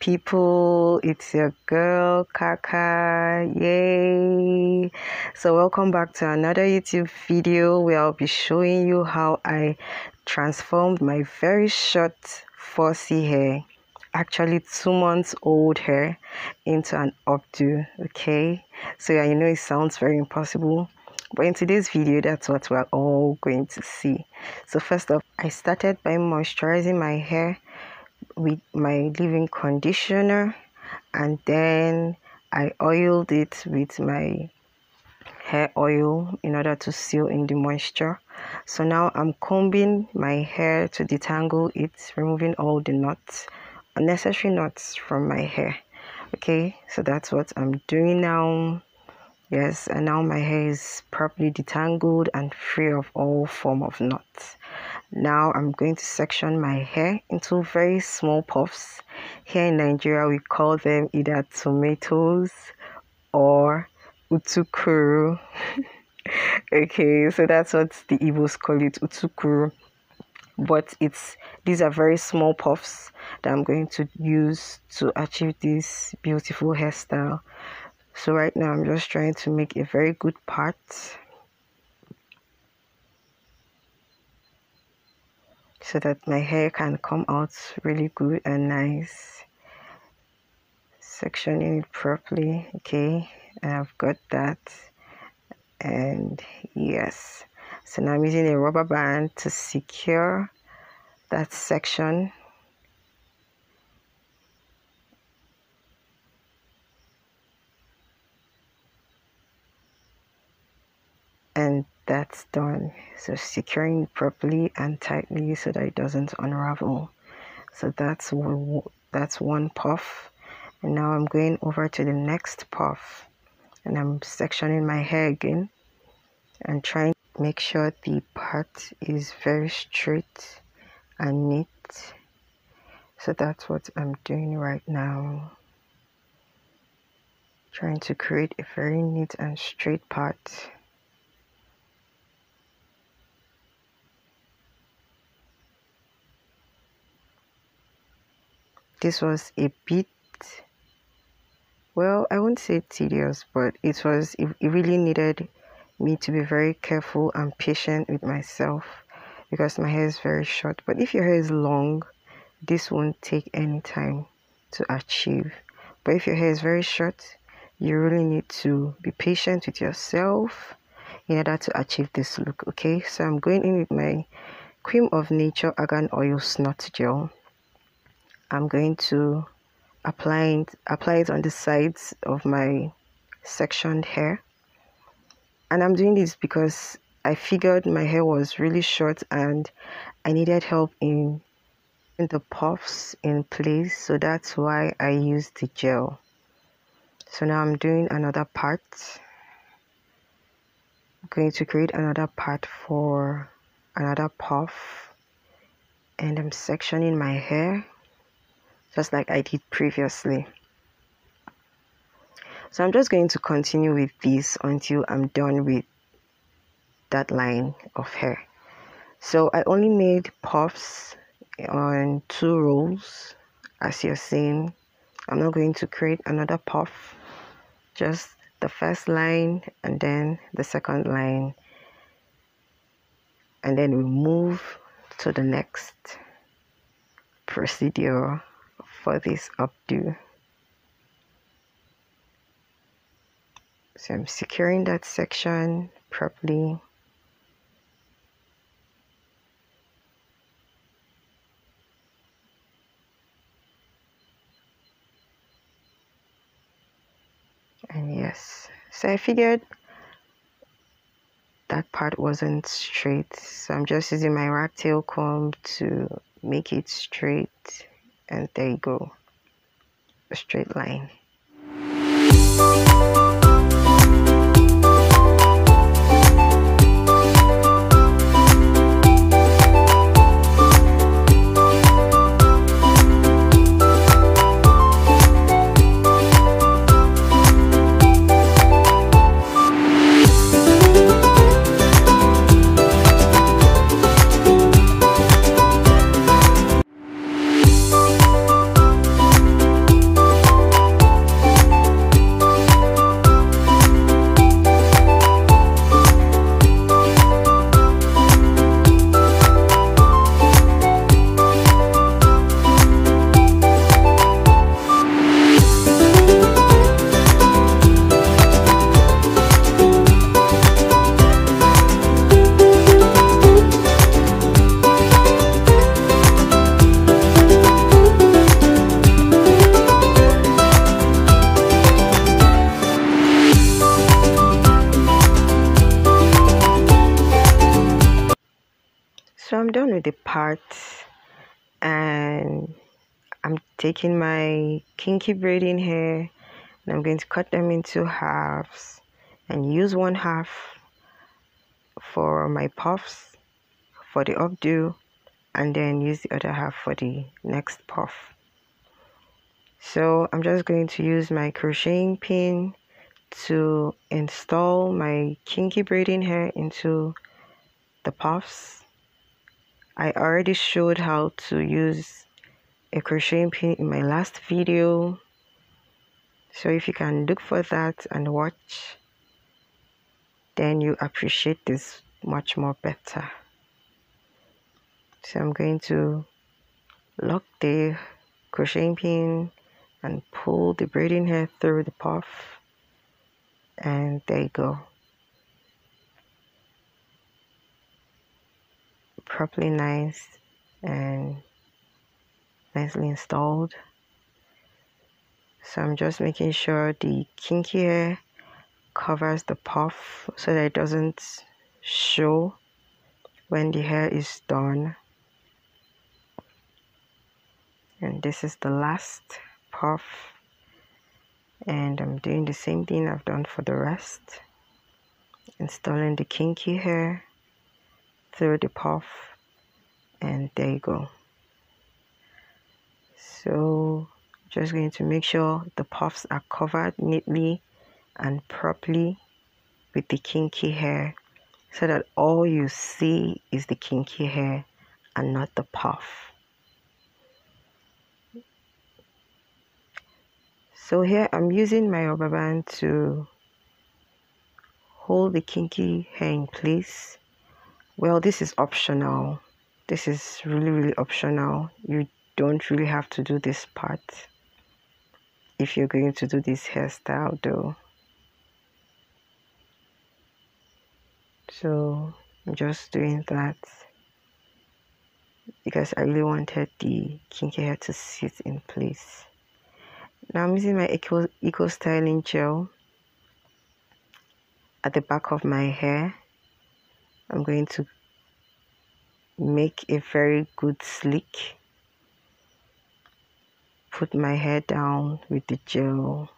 people, it's your girl Kaka. Yay! So welcome back to another YouTube video where I'll be showing you how I transformed my very short fussy hair, actually 2 months old hair, into an updo. Okay, so yeah, you know it sounds very impossible, but in today's video that's what we're all going to see. So first off, I started by moisturizing my hair with my leave-in conditioner, and then I oiled it with my hair oil in order to seal in the moisture. So now I'm combing my hair to detangle it, removing all the knots, unnecessary knots from my hair. Okay, so that's what I'm doing now. Yes, and now my hair is properly detangled and free of all form of knots. Now I'm going to section my hair into very small puffs. Here in Nigeria we call them either tomatoes or utukuru. Okay, so that's what the Igbos call it, utukuru. But these are very small puffs that I'm going to use to achieve this beautiful hairstyle. So right now I'm just trying to make a very good part. So that my hair can come out really good and nice. Sectioning it properly. Okay, and I've got that. And yes, so now I'm using a rubber band to secure that section. And that's done. So securing it properly and tightly so that it doesn't unravel. So that's one puff. And now I'm going over to the next puff, and I'm sectioning my hair again and trying to make sure the part is very straight and neat. So that's what I'm doing right now, trying to create a very neat and straight part. This was a bit, well, I wouldn't say tedious, but it really needed me to be very careful and patient with myself because my hair is very short. But if your hair is long, this won't take any time to achieve. But if your hair is very short, you really need to be patient with yourself in order to achieve this look. Okay, so I'm going in with my Cream of Nature Argan Oil Snot Gel. I'm going to apply it on the sides of my sectioned hair. And I'm doing this because I figured my hair was really short and I needed help in the puffs in place. So that's why I used the gel. So now I'm doing another part. I'm going to create another part for another puff. And I'm sectioning my hair, just like I did previously. So I'm just going to continue with this until I'm done with that line of hair. So I only made puffs on 2 rows, as you're seeing. I'm not going to create another puff, just the first line and then the second line, and then we move to the next procedure for this updo. So I'm securing that section properly. And yes, so I figured that part wasn't straight, so I'm just using my rat tail comb to make it straight. And there you go, a straight line. I'm done with the part, and I'm taking my kinky braiding hair and I'm going to cut them into halves and use one half for my puffs for the updo, and then use the other half for the next puff. So I'm just going to use my crocheting pin to install my kinky braiding hair into the puffs. I already showed how to use a crocheting pin in my last video, so if you can look for that and watch, then you appreciate this much more better. So I'm going to lock the crocheting pin and pull the braiding hair through the puff, and there you go, properly nice and nicely installed. So I'm just making sure the kinky hair covers the puff so that it doesn't show when the hair is done. And this is the last puff, and I'm doing the same thing I've done for the rest, installing the kinky hair through the puff, and there you go. So just going to make sure the puffs are covered neatly and properly with the kinky hair, so that all you see is the kinky hair and not the puff. So here I'm using my rubber band to hold the kinky hair in place. Well, this is optional. This is really optional. You don't really have to do this part if you're going to do this hairstyle though. So I'm just doing that because I really wanted the kinky hair to sit in place. Now I'm using my Eco Styling Gel at the back of my hair. I'm going to make a very good slick. Put my hair down with the gel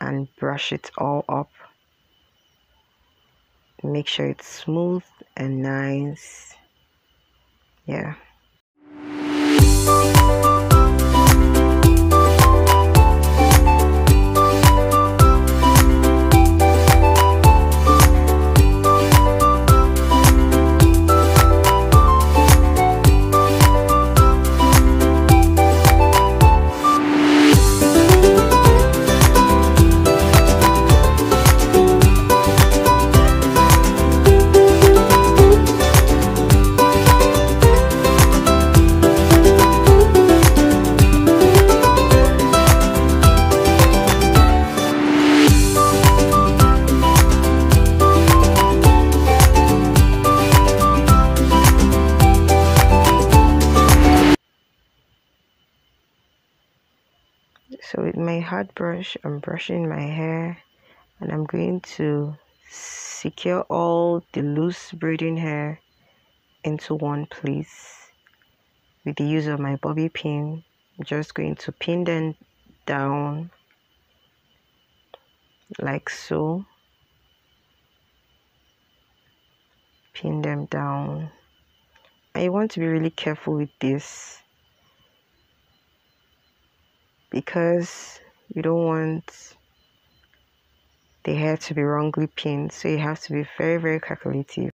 and brush it all up. Make sure it's smooth and nice. Yeah. So with my hard brush, I'm brushing my hair, and I'm going to secure all the loose braiding hair into one place with the use of my bobby pin. I'm just going to pin them down like so. Pin them down. And you want to be really careful with this, because you don't want the hair to be wrongly pinned, so you have to be very calculative.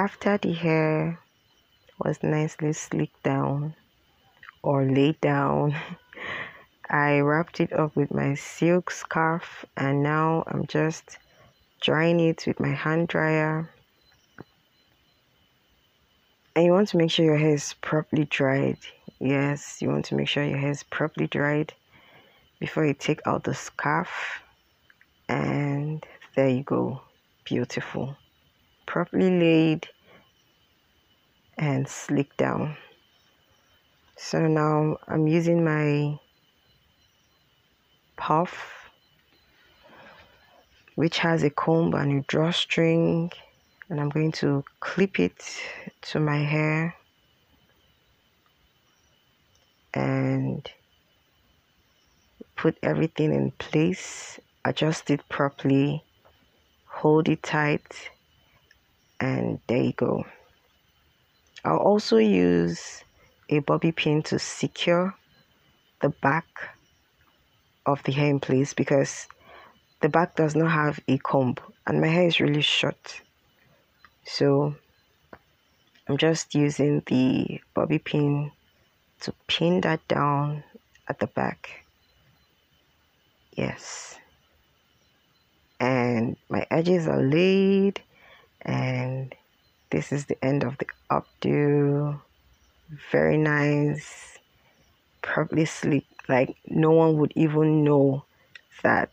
after the hair was nicely slicked down or laid down, I wrapped it up with my silk scarf, and now I'm just drying it with my hand dryer. And you want to make sure your hair is properly dried. Yes, you want to make sure your hair is properly dried before you take out the scarf. And there you go, beautiful, properly laid and slicked down. So now I'm using my puff, which has a comb and a drawstring, and I'm going to clip it to my hair and put everything in place, adjust it properly, hold it tight, and there you go. I'll also use a bobby pin to secure the back of the hair in place, because the back does not have a comb and my hair is really short. So I'm just using the bobby pin to pin that down at the back. Yes. And my edges are laid, and this is the end of the updo. Very nice, properly sleek. Like no one would even know that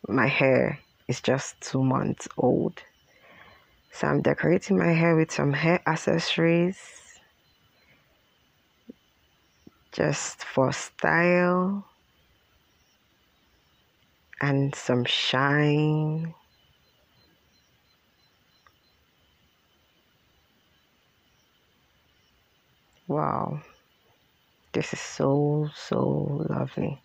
my hair is just 2 months old. So I'm decorating my hair with some hair accessories just for style and some shine. Wow, this is so lovely.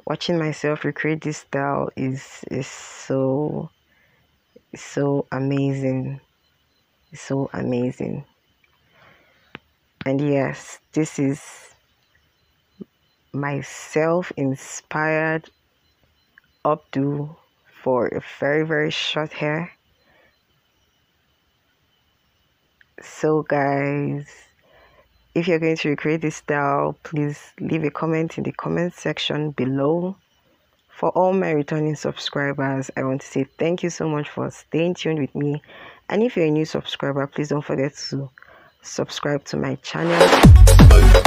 Watching myself recreate this style is so amazing. It's so amazing. And yes, this is my self-inspired updo for a very short hair. So guys, if you're going to recreate this style, please leave a comment in the comment section below. For all my returning subscribers, I want to say thank you so much for staying tuned with me. And if you're a new subscriber, please don't forget to subscribe to my channel.